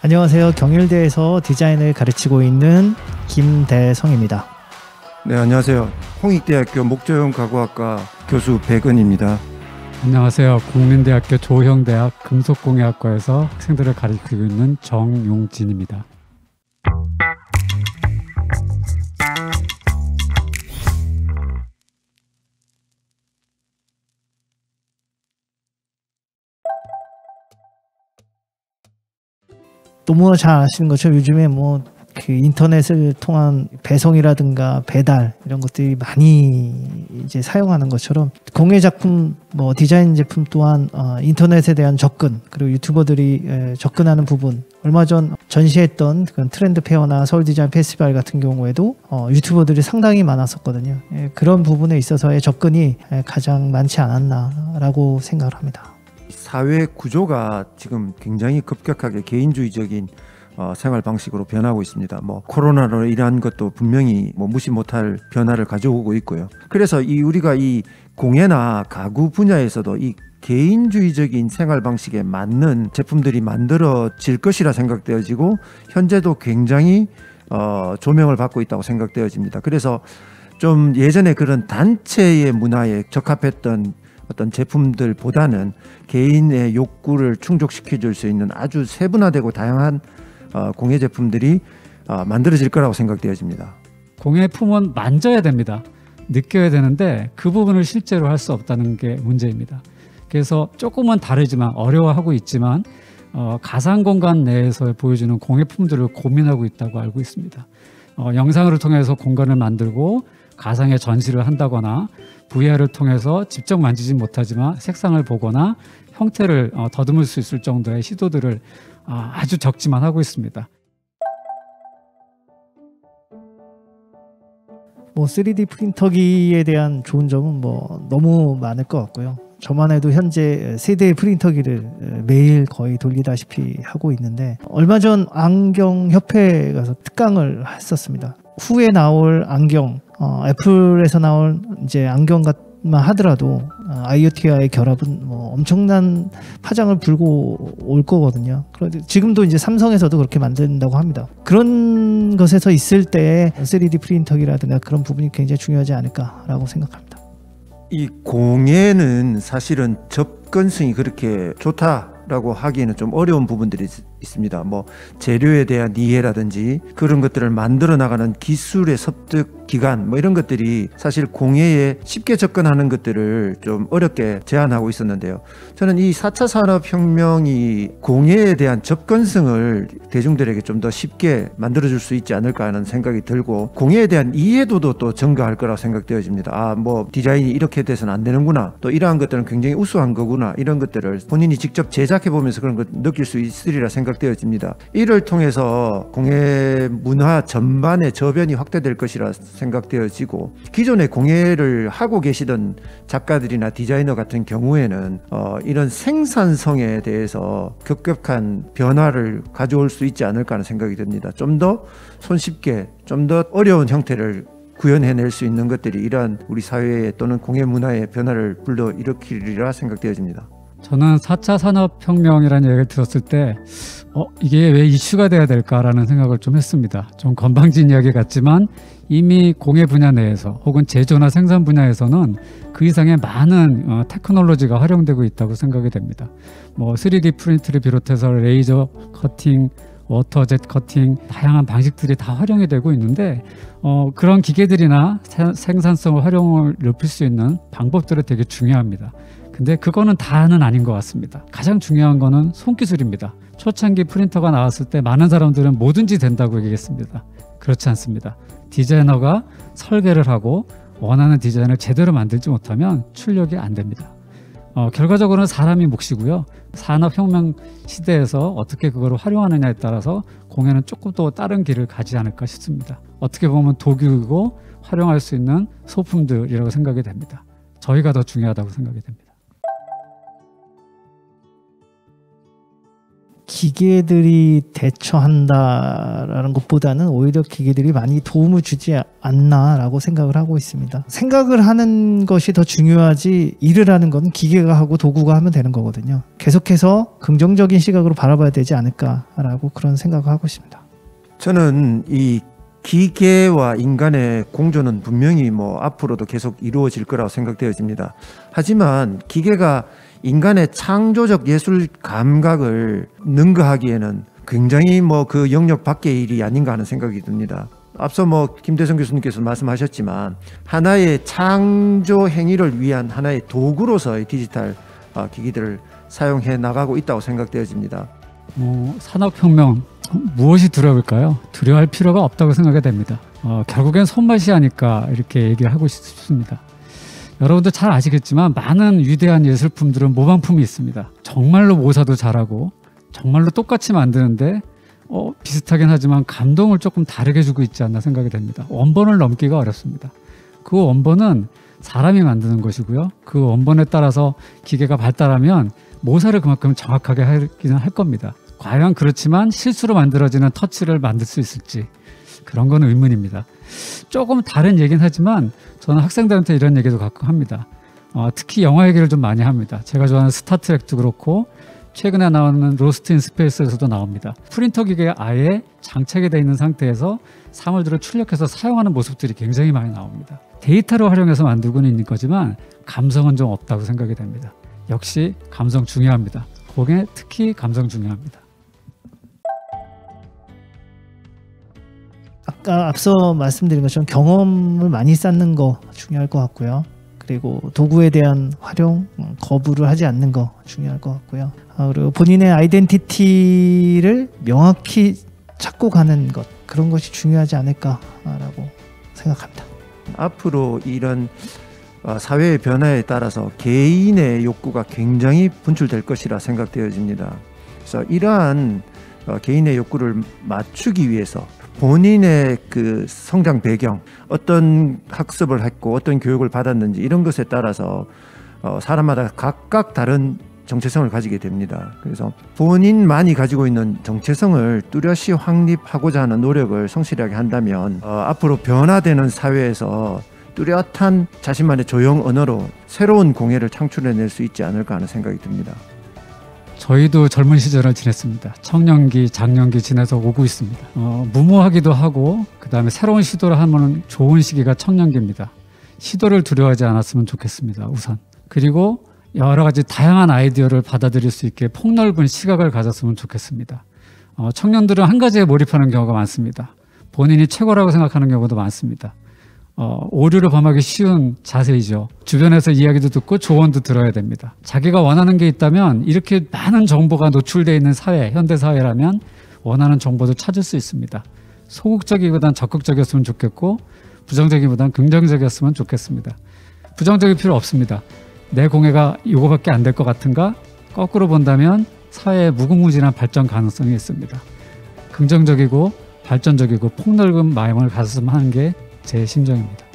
안녕하세요. 경일대에서 디자인을 가르치고 있는 김대성입니다. 네, 안녕하세요. 홍익대학교 목조용 가구학과 교수 백은입니다. 안녕하세요. 국민대학교 조형대학 금속공예학과에서 학생들을 가르치고 있는 정용진입니다. 너무나 잘 아시는 것처럼 요즘에 그 인터넷을 통한 배송이라든가 배달 이런 것들이 많이 이제 사용하는 것처럼 공예 작품, 디자인 제품 또한 인터넷에 대한 접근, 그리고 유튜버들이 접근하는 부분, 얼마 전 전시했던 그런 트렌드 페어나 서울 디자인 페스티벌 같은 경우에도 유튜버들이 상당히 많았었거든요. 그런 부분에 있어서의 접근이 가장 많지 않았나라고 생각을 합니다. 사회 구조가 지금 굉장히 급격하게 개인주의적인 생활 방식으로 변하고 있습니다. 코로나로 인한 것도 분명히 무시 못할 변화를 가져오고 있고요. 그래서 우리가 이 공예나 가구 분야에서도 이 개인주의적인 생활 방식에 맞는 제품들이 만들어질 것이라 생각되어지고 현재도 굉장히 조명을 받고 있다고 생각되어집니다. 그래서 좀 예전에 그런 단체의 문화에 적합했던 어떤 제품들보다는 개인의 욕구를 충족시켜 줄 수 있는 아주 세분화되고 다양한 공예 제품들이 만들어질 거라고 생각되어집니다. 공예품은 만져야 됩니다. 느껴야 되는데 그 부분을 실제로 할 수 없다는 게 문제입니다. 그래서 조금은 다르지만 어려워하고 있지만 가상 공간 내에서 보여주는 공예품들을 고민하고 있다고 알고 있습니다. 영상을 통해서 공간을 만들고 가상의 전시를 한다거나 VR을 통해서 직접 만지진 못하지만 색상을 보거나 형태를 더듬을 수 있을 정도의 시도들을 아주 적지만 하고 있습니다. 3D 프린터기에 대한 좋은 점은 너무 많을 것 같고요. 저만 해도 현재 세대의 프린터기를 매일 거의 돌리다시피 하고 있는데, 얼마 전 안경협회에 가서 특강을 했었습니다. 후에 나올 안경, 애플에서 나올 이제 안경만 하더라도 IoT와의 결합은 엄청난 파장을 불고 올 거거든요. 그런데 지금도 이제 삼성에서도 그렇게 만든다고 합니다. 그런 것에서 있을 때 3D 프린터기라든가 그런 부분이 굉장히 중요하지 않을까라고 생각합니다. 이 공예는 사실은 접근성이 그렇게 좋다라고 하기에는 좀 어려운 부분들이 있습니다. 재료에 대한 이해라든지 그런 것들을 만들어 나가는 기술의 습득 기간 이런 것들이 사실 공예에 쉽게 접근하는 것들을 좀 어렵게 제한하고 있었는데요. 저는 이 4차 산업혁명이 공예에 대한 접근성을 대중들에게 좀 더 쉽게 만들어줄 수 있지 않을까 하는 생각이 들고, 공예에 대한 이해도도 또 증가할 거라고 생각되어집니다. 디자인이 이렇게 돼서는 안 되는구나, 또 이러한 것들은 굉장히 우수한 거구나, 이런 것들을 본인이 직접 제작해 보면서 그런 걸 느낄 수 있으리라 생각되어집니다. 이를 통해서 공예 문화 전반의 저변이 확대될 것이라 생각되어지고, 기존에 공예를 하고 계시던 작가들이나 디자이너 같은 경우에는 이런 생산성에 대해서 급격한 변화를 가져올 수 있지 않을까 하는 생각이 듭니다. 좀 더 손쉽게, 좀 더 어려운 형태를 구현해낼 수 있는 것들이 이러한 우리 사회에 또는 공예 문화의 변화를 불러일으키리라 생각되어집니다. 저는 4차 산업혁명이라는 얘기를 들었을 때 이게 왜 이슈가 돼야 될까라는 생각을 좀 했습니다. 좀 건방진 이야기 같지만 이미 공예 분야 내에서 혹은 제조나 생산 분야에서는 그 이상의 많은 테크놀로지가 활용되고 있다고 생각이 됩니다. 3D 프린트를 비롯해서 레이저 커팅, 워터젯 커팅, 다양한 방식들이 다 활용이 되고 있는데 그런 기계들이나 생산성을 활용을 높일 수 있는 방법들이 되게 중요합니다. 근데 그거는 다는 아닌 것 같습니다. 가장 중요한 거는 손기술입니다. 초창기 프린터가 나왔을 때 많은 사람들은 뭐든지 된다고 얘기했습니다. 그렇지 않습니다. 디자이너가 설계를 하고 원하는 디자인을 제대로 만들지 못하면 출력이 안 됩니다. 결과적으로는 사람이 몫이고요. 산업혁명 시대에서 어떻게 그걸 활용하느냐에 따라서 공예는 조금 더 다른 길을 가지 않을까 싶습니다. 어떻게 보면 도구이고 활용할 수 있는 소품들이라고 생각이 됩니다. 저희가 더 중요하다고 생각이 됩니다. 기계들이 대처한다라는 것보다는 오히려 기계들이 많이 도움을 주지 않나라고 생각을 하고 있습니다. 생각을 하는 것이 더 중요하지 일을 하는 건 기계가 하고 도구가 하면 되는 거거든요. 계속해서 긍정적인 시각으로 바라봐야 되지 않을까라고 그런 생각을 하고 있습니다. 저는 이 기계와 인간의 공존은 분명히 뭐 앞으로도 계속 이루어질 거라고 생각되어집니다. 하지만 기계가 인간의 창조적 예술 감각을 능가하기에는 굉장히 뭐 그 영역 밖의 일이 아닌가 하는 생각이 듭니다. 앞서 뭐 김대성 교수님께서 말씀하셨지만 하나의 창조 행위를 위한 하나의 도구로서의 디지털 기기들을 사용해 나가고 있다고 생각되어집니다. 산업혁명 무엇이 두려울까요? 두려워할 필요가 없다고 생각이 됩니다. 결국엔 손맛이 하니까 이렇게 얘기를 하고 싶습니다. 여러분도 잘 아시겠지만 많은 위대한 예술품들은 모방품이 있습니다. 정말로 모사도 잘하고 정말로 똑같이 만드는데 비슷하긴 하지만 감동을 조금 다르게 주고 있지 않나 생각이 됩니다. 원본을 넘기가 어렵습니다. 그 원본은 사람이 만드는 것이고요. 그 원본에 따라서 기계가 발달하면 모사를 그만큼 정확하게 하기는 할 겁니다. 과연 그렇지만 실수로 만들어지는 터치를 만들 수 있을지 그런 건 의문입니다. 조금 다른 얘기는 하지만 저는 학생들한테 이런 얘기도 가끔 합니다. 특히 영화 얘기를 좀 많이 합니다. 제가 좋아하는 스타트rek도 그렇고 최근에 나오는 로스트 인 스페이스에서도 나옵니다. 프린터 기계가 아예 장착이 되어 있는 상태에서 사물들을 출력해서 사용하는 모습들이 굉장히 많이 나옵니다. 데이터를 활용해서 만들고는 있는 거지만 감성은 좀 없다고 생각이 됩니다. 역시 감성 중요합니다. 거기에 특히 감성 중요합니다. 아까 앞서 말씀드린 것처럼 경험을 많이 쌓는 거 중요할 것 같고요. 그리고 도구에 대한 활용, 거부를 하지 않는 거 중요할 것 같고요. 그리고 본인의 아이덴티티를 명확히 찾고 가는 것, 그런 것이 중요하지 않을까라고 생각합니다. 앞으로 이런 사회의 변화에 따라서 개인의 욕구가 굉장히 분출될 것이라 생각되어집니다. 그래서 이러한 개인의 욕구를 맞추기 위해서 본인의 그 성장 배경, 어떤 학습을 했고 어떤 교육을 받았는지 이런 것에 따라서 사람마다 각각 다른 정체성을 가지게 됩니다. 그래서 본인만이 가지고 있는 정체성을 뚜렷이 확립하고자 하는 노력을 성실하게 한다면 앞으로 변화되는 사회에서 뚜렷한 자신만의 조형 언어로 새로운 공예를 창출해낼 수 있지 않을까 하는 생각이 듭니다. 저희도 젊은 시절을 지냈습니다. 청년기, 장년기 지내서 오고 있습니다. 무모하기도 하고 그 다음에 새로운 시도를 하면 좋은 시기가 청년기입니다. 시도를 두려워하지 않았으면 좋겠습니다. 우선. 그리고 여러 가지 다양한 아이디어를 받아들일 수 있게 폭넓은 시각을 가졌으면 좋겠습니다. 청년들은 한 가지에 몰입하는 경우가 많습니다. 본인이 최고라고 생각하는 경우도 많습니다. 오류를 범하기 쉬운 자세이죠. 주변에서 이야기도 듣고 조언도 들어야 됩니다. 자기가 원하는 게 있다면 이렇게 많은 정보가 노출되어 있는 사회, 현대사회라면 원하는 정보도 찾을 수 있습니다. 소극적이보단 적극적이었으면 좋겠고 부정적이보단 긍정적이었으면 좋겠습니다. 부정적일 필요 없습니다. 내 공예가 이거밖에 안 될 것 같은가? 거꾸로 본다면 사회의 무궁무진한 발전 가능성이 있습니다. 긍정적이고 발전적이고 폭넓은 마음을 가졌으면 하는 게 제 심정입니다.